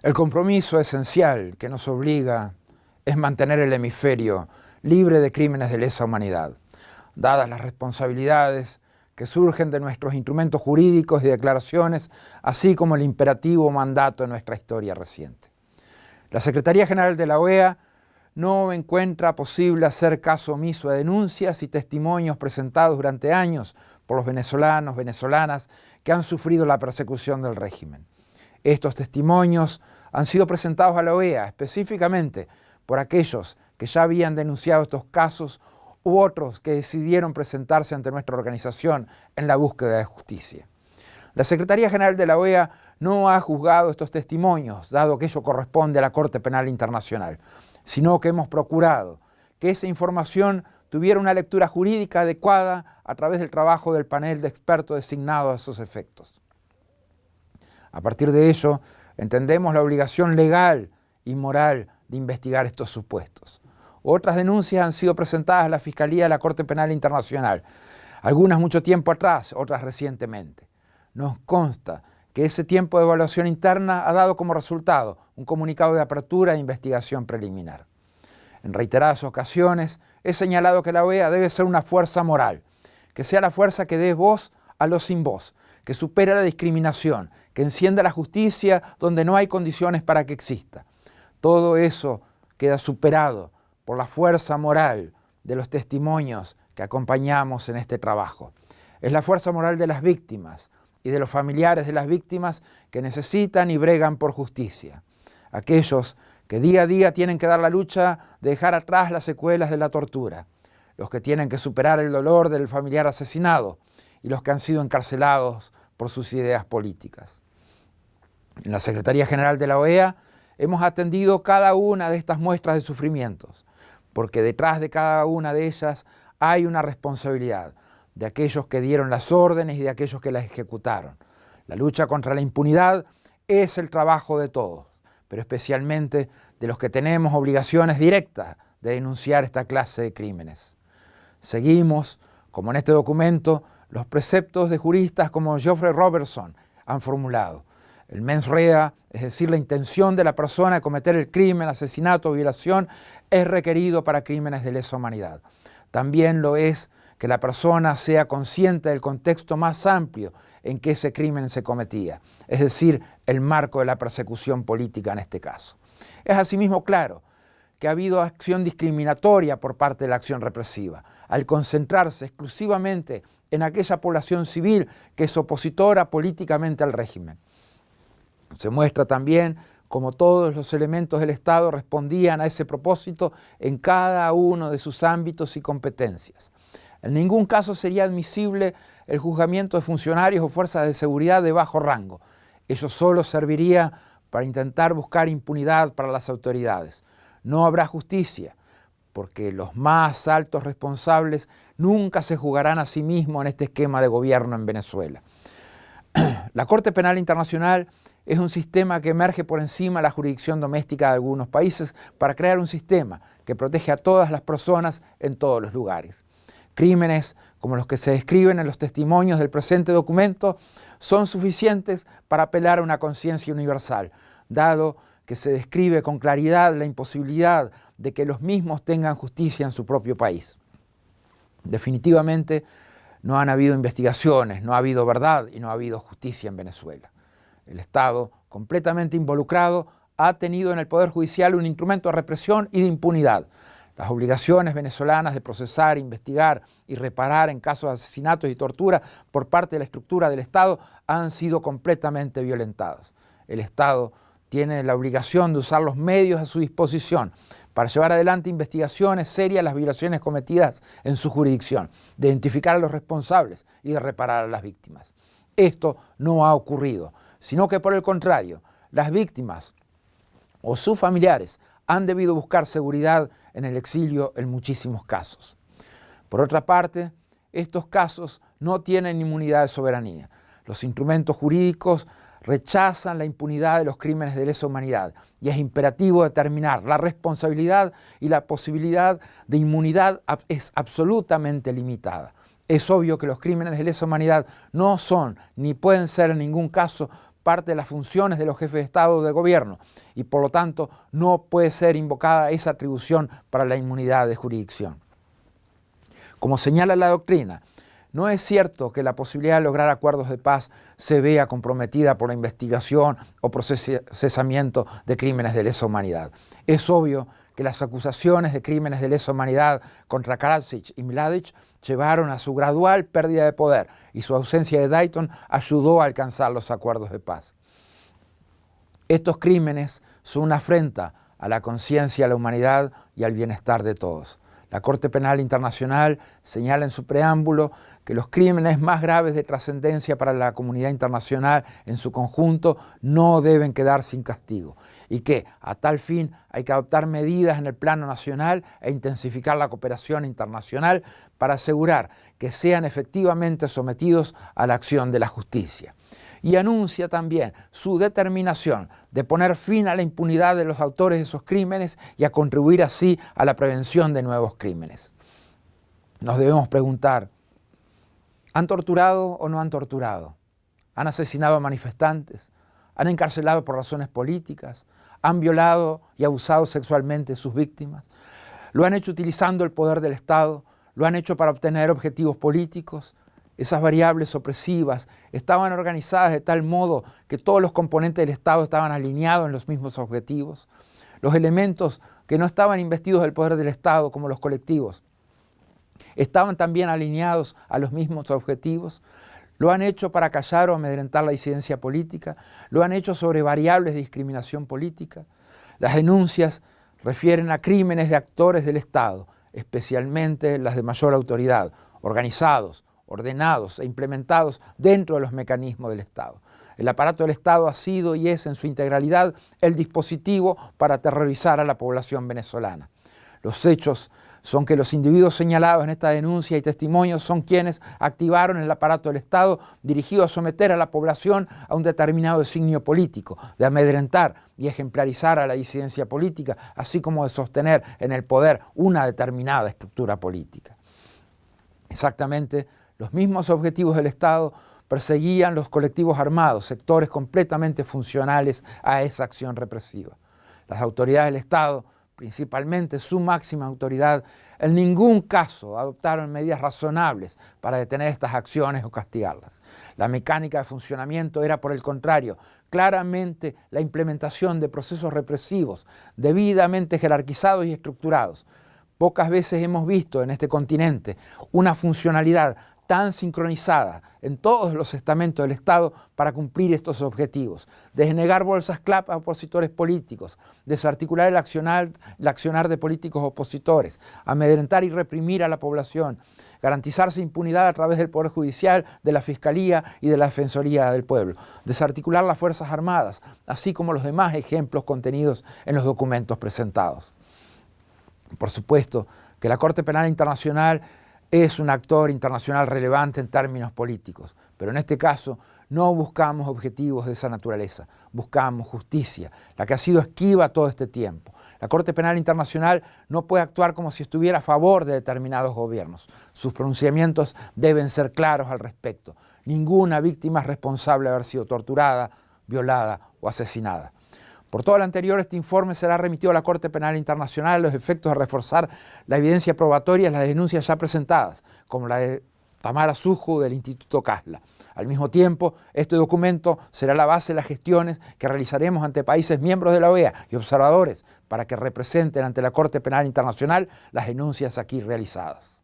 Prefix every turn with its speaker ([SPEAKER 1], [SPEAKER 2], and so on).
[SPEAKER 1] El compromiso esencial que nos obliga es mantener el hemisferio libre de crímenes de lesa humanidad, dadas las responsabilidades que surgen de nuestros instrumentos jurídicos y declaraciones, así como el imperativo mandato de nuestra historia reciente. La Secretaría General de la OEA no encuentra posible hacer caso omiso a denuncias y testimonios presentados durante años por los venezolanos, venezolanas que han sufrido la persecución del régimen. Estos testimonios han sido presentados a la OEA específicamente por aquellos que ya habían denunciado estos casos u otros que decidieron presentarse ante nuestra organización en la búsqueda de justicia. La Secretaría General de la OEA no ha juzgado estos testimonios, dado que ello corresponde a la Corte Penal Internacional, sino que hemos procurado que esa información tuviera una lectura jurídica adecuada a través del trabajo del panel de expertos designado a esos efectos. A partir de ello, entendemos la obligación legal y moral de investigar estos supuestos. Otras denuncias han sido presentadas a la Fiscalía de la Corte Penal Internacional, algunas mucho tiempo atrás, otras recientemente. Nos consta que ese tiempo de evaluación interna ha dado como resultado un comunicado de apertura e investigación preliminar. En reiteradas ocasiones he señalado que la OEA debe ser una fuerza moral, que sea la fuerza que dé voz a los sin voz, que supere la discriminación, que encienda la justicia donde no hay condiciones para que exista. Todo eso queda superado por la fuerza moral de los testimonios que acompañamos en este trabajo. Es la fuerza moral de las víctimas y de los familiares de las víctimas que necesitan y bregan por justicia. Aquellos que día a día tienen que dar la lucha de dejar atrás las secuelas de la tortura, los que tienen que superar el dolor del familiar asesinado y los que han sido encarcelados por sus ideas políticas. En la Secretaría General de la OEA hemos atendido cada una de estas muestras de sufrimientos, porque detrás de cada una de ellas hay una responsabilidad de aquellos que dieron las órdenes y de aquellos que las ejecutaron. La lucha contra la impunidad es el trabajo de todos, pero especialmente de los que tenemos obligaciones directas de denunciar esta clase de crímenes. Seguimos, como en este documento, los preceptos de juristas como Geoffrey Robertson han formulado. El mens rea, es decir, la intención de la persona de cometer el crimen, asesinato o violación, es requerido para crímenes de lesa humanidad. También lo es que la persona sea consciente del contexto más amplio en que ese crimen se cometía, es decir, el marco de la persecución política en este caso. Es asimismo claro que ha habido acción discriminatoria por parte de la acción represiva, al concentrarse exclusivamente en aquella población civil que es opositora políticamente al régimen. Se muestra también cómo todos los elementos del Estado respondían a ese propósito en cada uno de sus ámbitos y competencias. En ningún caso sería admisible el juzgamiento de funcionarios o fuerzas de seguridad de bajo rango. Ello solo serviría para intentar buscar impunidad para las autoridades. No habrá justicia, porque los más altos responsables nunca se juzgarán a sí mismos en este esquema de gobierno en Venezuela. La Corte Penal Internacional es un sistema que emerge por encima de la jurisdicción doméstica de algunos países para crear un sistema que protege a todas las personas en todos los lugares. Crímenes como los que se describen en los testimonios del presente documento son suficientes para apelar a una conciencia universal, dado que se describe con claridad la imposibilidad de que los mismos tengan justicia en su propio país. Definitivamente no han habido investigaciones, no ha habido verdad y no ha habido justicia en Venezuela. El Estado, completamente involucrado, ha tenido en el Poder Judicial un instrumento de represión y de impunidad. Las obligaciones venezolanas de procesar, investigar y reparar en casos de asesinatos y tortura por parte de la estructura del Estado han sido completamente violentadas. El Estado tiene la obligación de usar los medios a su disposición para llevar adelante investigaciones serias de las violaciones cometidas en su jurisdicción, de identificar a los responsables y de reparar a las víctimas. Esto no ha ocurrido, sino que por el contrario, las víctimas o sus familiares han debido buscar seguridad en el exilio en muchísimos casos. Por otra parte, estos casos no tienen inmunidad de soberanía. Los instrumentos jurídicos rechazan la impunidad de los crímenes de lesa humanidad y es imperativo determinar la responsabilidad y la posibilidad de inmunidad es absolutamente limitada. Es obvio que los crímenes de lesa humanidad no son ni pueden ser en ningún caso parte de las funciones de los jefes de Estado o de gobierno y por lo tanto no puede ser invocada esa atribución para la inmunidad de jurisdicción. Como señala la doctrina, no es cierto que la posibilidad de lograr acuerdos de paz se vea comprometida por la investigación o procesamiento de crímenes de lesa humanidad. Es obvio que las acusaciones de crímenes de lesa humanidad contra Karadzic y Mladic llevaron a su gradual pérdida de poder y su ausencia de Dayton ayudó a alcanzar los acuerdos de paz. Estos crímenes son una afrenta a la conciencia, a la humanidad y al bienestar de todos. La Corte Penal Internacional señala en su preámbulo que los crímenes más graves de trascendencia para la comunidad internacional en su conjunto no deben quedar sin castigo y que, a tal fin, hay que adoptar medidas en el plano nacional e intensificar la cooperación internacional para asegurar que sean efectivamente sometidos a la acción de la justicia. Y anuncia también su determinación de poner fin a la impunidad de los autores de esos crímenes y a contribuir así a la prevención de nuevos crímenes. Nos debemos preguntar, ¿han torturado o no han torturado? ¿Han asesinado a manifestantes? ¿Han encarcelado por razones políticas? ¿Han violado y abusado sexualmente de sus víctimas? ¿Lo han hecho utilizando el poder del Estado? ¿Lo han hecho para obtener objetivos políticos? Esas variables opresivas estaban organizadas de tal modo que todos los componentes del Estado estaban alineados en los mismos objetivos. Los elementos que no estaban investidos del poder del Estado, como los colectivos, estaban también alineados a los mismos objetivos. Lo han hecho para callar o amedrentar la disidencia política. Lo han hecho sobre variables de discriminación política. Las denuncias refieren a crímenes de actores del Estado, especialmente las de mayor autoridad, organizados, ordenados e implementados dentro de los mecanismos del Estado. El aparato del Estado ha sido y es en su integralidad el dispositivo para aterrorizar a la población venezolana. Los hechos son que los individuos señalados en esta denuncia y testimonios son quienes activaron el aparato del Estado dirigido a someter a la población a un determinado designio político, de amedrentar y ejemplarizar a la disidencia política, así como de sostener en el poder una determinada estructura política. Exactamente los mismos objetivos del Estado perseguían los colectivos armados, sectores completamente funcionales a esa acción represiva. Las autoridades del Estado, principalmente su máxima autoridad, en ningún caso adoptaron medidas razonables para detener estas acciones o castigarlas. La mecánica de funcionamiento era, por el contrario, claramente la implementación de procesos represivos debidamente jerarquizados y estructurados. Pocas veces hemos visto en este continente una funcionalidad tan sincronizada en todos los estamentos del Estado para cumplir estos objetivos: desnegar bolsas CLAP a opositores políticos, desarticular el accionar de políticos opositores, amedrentar y reprimir a la población, garantizarse impunidad a través del Poder Judicial, de la Fiscalía y de la Defensoría del Pueblo, desarticular las Fuerzas Armadas, así como los demás ejemplos contenidos en los documentos presentados. Por supuesto que la Corte Penal Internacional es un actor internacional relevante en términos políticos, pero en este caso no buscamos objetivos de esa naturaleza, buscamos justicia, la que ha sido esquiva todo este tiempo. La Corte Penal Internacional no puede actuar como si estuviera a favor de determinados gobiernos. Sus pronunciamientos deben ser claros al respecto. Ninguna víctima es responsable de haber sido torturada, violada o asesinada. Por todo lo anterior, este informe será remitido a la Corte Penal Internacional a los efectos de reforzar la evidencia probatoria en las denuncias ya presentadas, como la de Tamara Suju del Instituto Casla. Al mismo tiempo, este documento será la base de las gestiones que realizaremos ante países miembros de la OEA y observadores para que representen ante la Corte Penal Internacional las denuncias aquí realizadas.